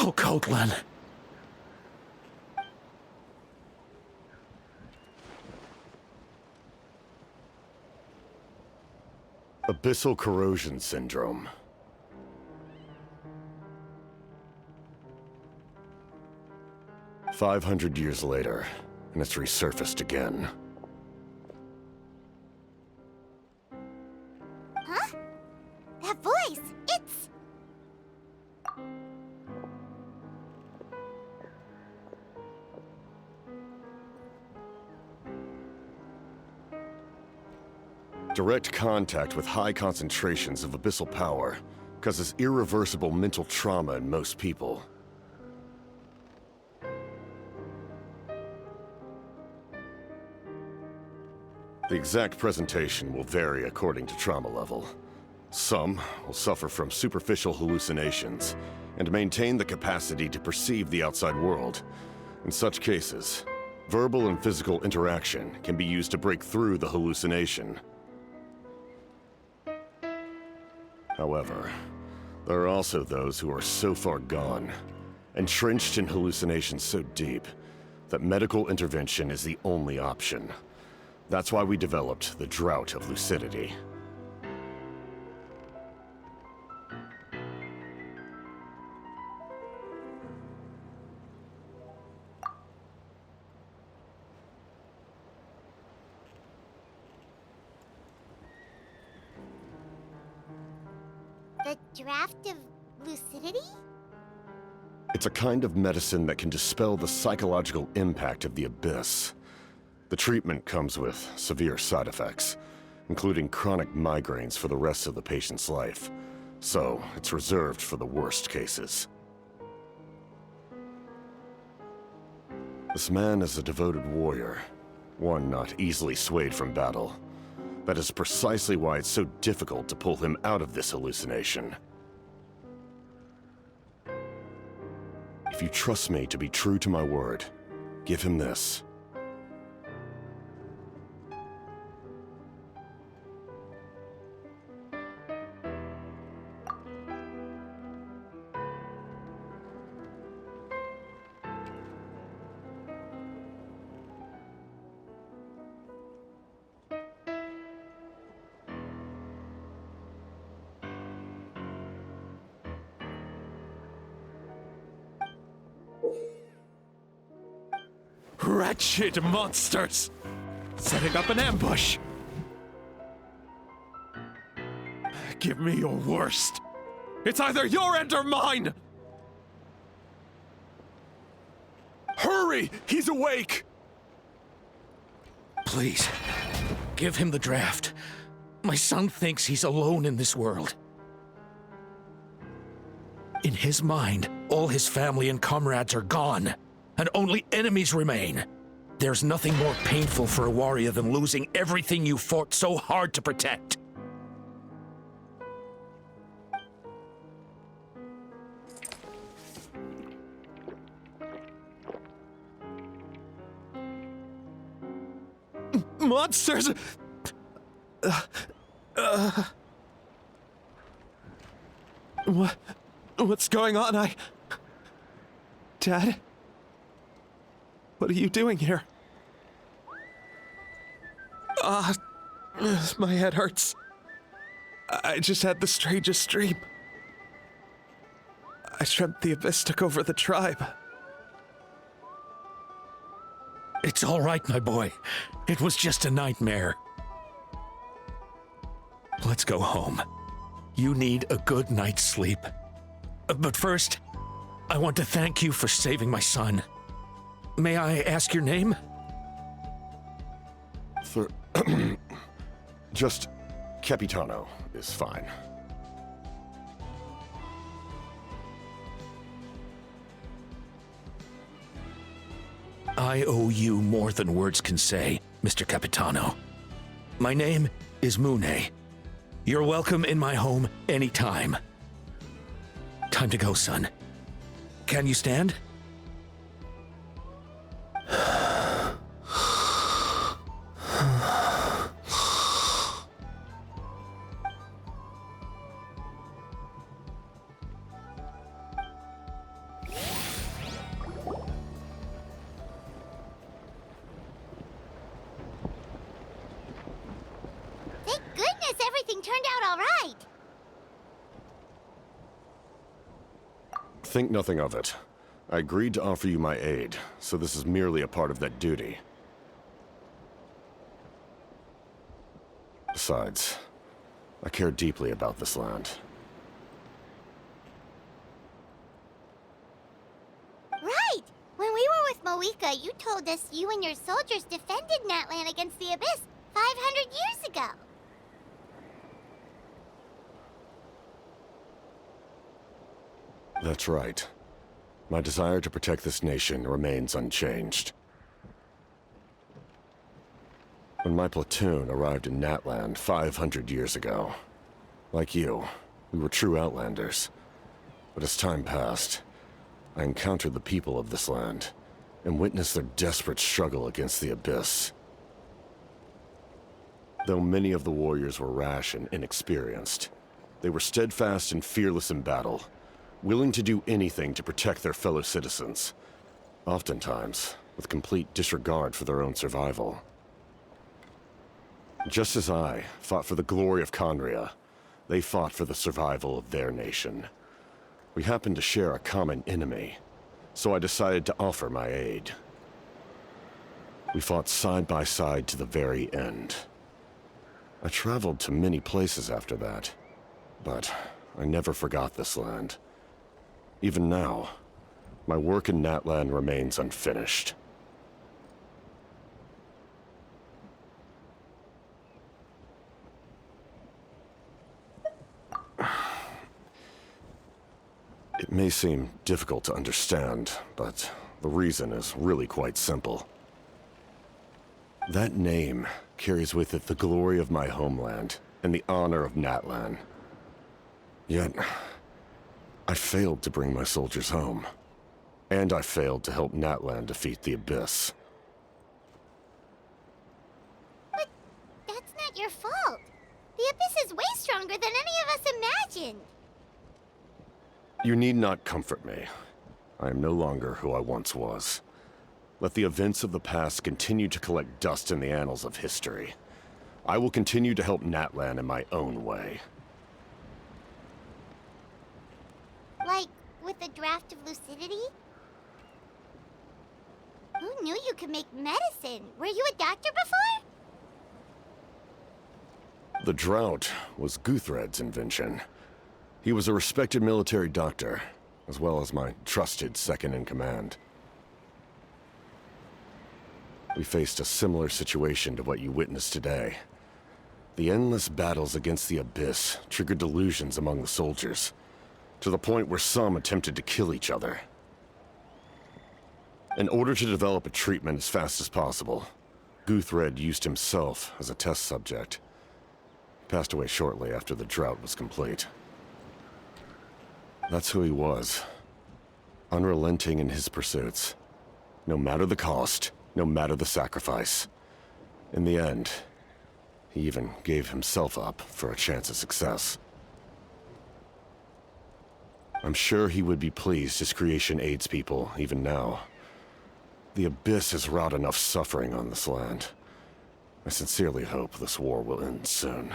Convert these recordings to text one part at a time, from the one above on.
Oh, Coatlan. Abyssal corrosion syndrome. "500 years later, and it's resurfaced again. Huh? That voice, it's... Direct contact with high concentrations of abyssal power causes irreversible mental trauma in most people. The exact presentation will vary according to trauma level. Some will suffer from superficial hallucinations and maintain the capacity to perceive the outside world. In such cases, verbal and physical interaction can be used to break through the hallucination. However, there are also those who are so far gone, entrenched in hallucinations so deep, that medical intervention is the only option. That's why we developed the Drought of Lucidity. The draft of lucidity? It's a kind of medicine that can dispel the psychological impact of the abyss. The treatment comes with severe side effects, including chronic migraines for the rest of the patient's life. So, it's reserved for the worst cases. This man is a devoted warrior, one not easily swayed from battle. That is precisely why it's so difficult to pull him out of this hallucination. If you trust me to be true to my word, give him this. Wretched monsters! Setting up an ambush! Give me your worst! It's either your end or mine! Hurry! He's awake! Please, give him the draft. My son thinks he's alone in this world. In his mind, all his family and comrades are gone, and only enemies remain. There's nothing more painful for a warrior than losing everything you fought so hard to protect. Monsters! What's going on? Dad? What are you doing here? My head hurts. I just had the strangest dream. I dreamt the abyss took over the tribe. It's all right, my boy. It was just a nightmare. Let's go home. You need a good night's sleep. But first, I want to thank you for saving my son. May I ask your name? Just Capitano is fine. I owe you more than words can say, Mr. Capitano. My name is Mune. You're welcome in my home anytime. Time to go, son. Can you stand? Think nothing of it. I agreed to offer you my aid, so this is merely a part of that duty. Besides, I care deeply about this land. Right! When we were with Moika, you told us you and your soldiers defended Natlan against the Abyss 500 years ago. That's right. My desire to protect this nation remains unchanged. When my platoon arrived in Natlan 500 years ago, like you, we were true outlanders. But as time passed, I encountered the people of this land and witnessed their desperate struggle against the Abyss. Though many of the warriors were rash and inexperienced, they were steadfast and fearless in battle, willing to do anything to protect their fellow citizens, oftentimes with complete disregard for their own survival. Just as I fought for the glory of Conria, they fought for the survival of their nation. We happened to share a common enemy, so I decided to offer my aid. We fought side by side to the very end. I traveled to many places after that, but I never forgot this land. Even now, my work in Natlan remains unfinished. It may seem difficult to understand, but the reason is really quite simple. That name carries with it the glory of my homeland and the honor of Natlan. Yet, I failed to bring my soldiers home. And I failed to help Natlan defeat the Abyss. But that's not your fault. The Abyss is way stronger than any of us imagined. You need not comfort me. I am no longer who I once was. Let the events of the past continue to collect dust in the annals of history. I will continue to help Natlan in my own way. Like, with the draft of lucidity? Who knew you could make medicine? Were you a doctor before? The drought was Guthred's invention. He was a respected military doctor, as well as my trusted second-in-command. We faced a similar situation to what you witnessed today. The endless battles against the Abyss triggered delusions among the soldiers, to the point where some attempted to kill each other. In order to develop a treatment as fast as possible, Guthred used himself as a test subject. He passed away shortly after the drought was complete. That's who he was. Unrelenting in his pursuits. No matter the cost, no matter the sacrifice. In the end, he even gave himself up for a chance at success. I'm sure he would be pleased his creation aids people, even now. The Abyss has wrought enough suffering on this land. I sincerely hope this war will end soon.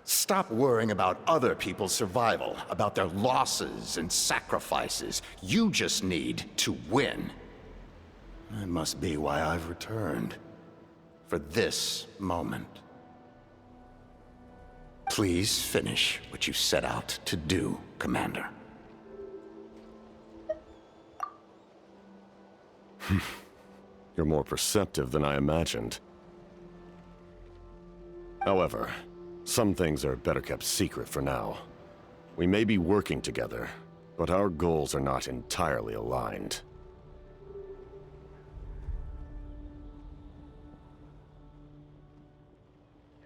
Stop worrying about other people's survival, about their losses and sacrifices. You just need to win. That must be why I've returned. For this moment. Please finish what you set out to do, Commander. You're more perceptive than I imagined. However, some things are better kept secret for now. We may be working together, but our goals are not entirely aligned.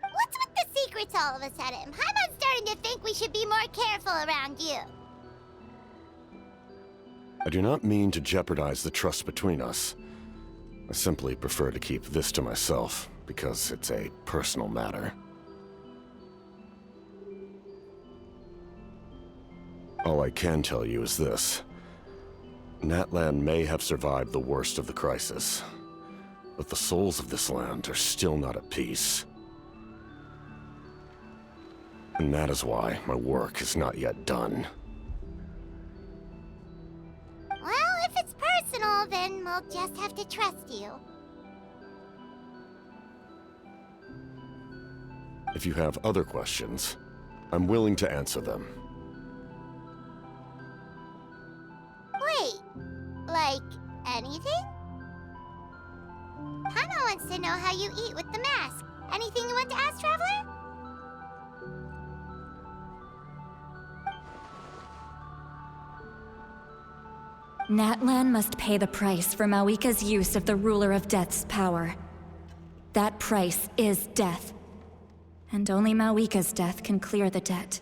What's with the secrets all of a sudden? Paimon's starting to think we should be more careful around you. I do not mean to jeopardize the trust between us. I simply prefer to keep this to myself, because it's a personal matter. All I can tell you is this. Natlan may have survived the worst of the crisis, but the souls of this land are still not at peace. And that is why my work is not yet done. Well, if it's personal, then we'll just have to trust you. If you have other questions, I'm willing to answer them. Wait, like anything? Hana wants to know how you eat with the mask. Anything you want to ask, Traveler? Natlan must pay the price for Mawika's use of the Ruler of Death's power. That price is death. And only Mawika's death can clear the debt.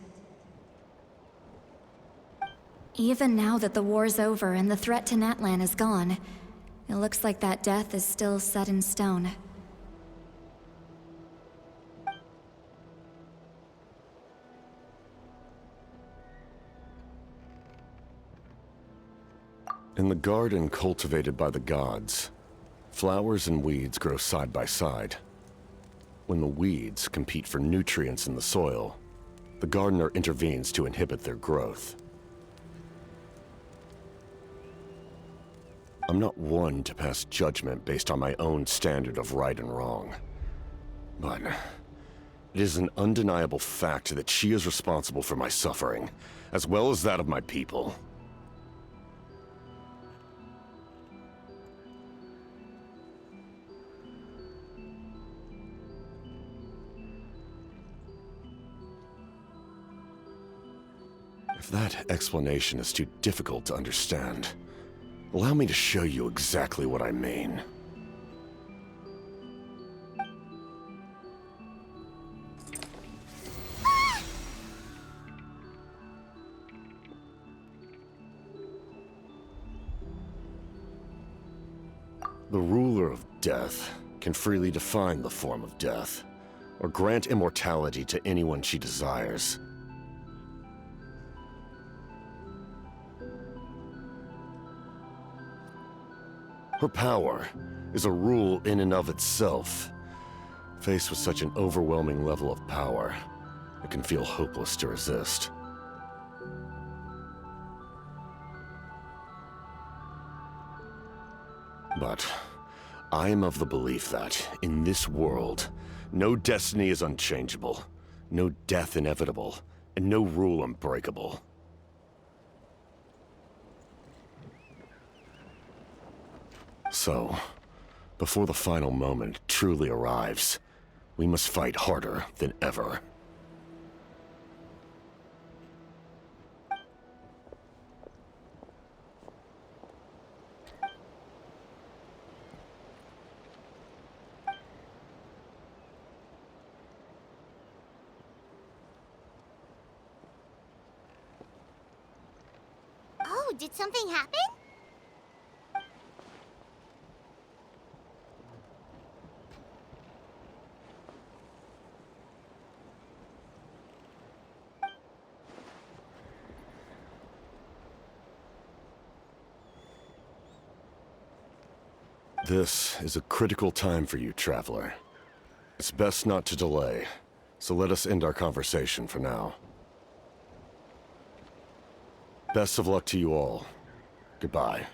Even now that the war's over and the threat to Natlan is gone, it looks like that death is still set in stone. In the garden cultivated by the gods, flowers and weeds grow side by side. When the weeds compete for nutrients in the soil, the gardener intervenes to inhibit their growth. I'm not one to pass judgment based on my own standard of right and wrong. But it is an undeniable fact that she is responsible for my suffering, as well as that of my people. If that explanation is too difficult to understand, allow me to show you exactly what I mean. The ruler of death can freely define the form of death, or grant immortality to anyone she desires. Her power is a rule in and of itself. Faced with such an overwhelming level of power, it can feel hopeless to resist. But I am of the belief that, in this world, no destiny is unchangeable, no death inevitable, and no rule unbreakable. So, before the final moment truly arrives, we must fight harder than ever. Oh, did something happen? This is a critical time for you, Traveler. It's best not to delay, so let us end our conversation for now. Best of luck to you all. Goodbye.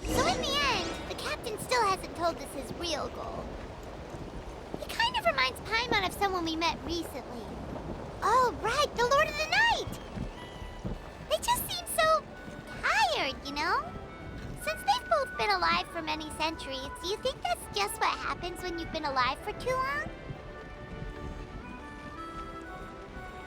So in the end, the captain still hasn't told us his real goal. He kind of reminds Paimon of someone we met recently. Oh, right, the Lord of the Night! They just seem so tired, you know? Since they've both been alive for many centuries, do you think that's just what happens when you've been alive for too long?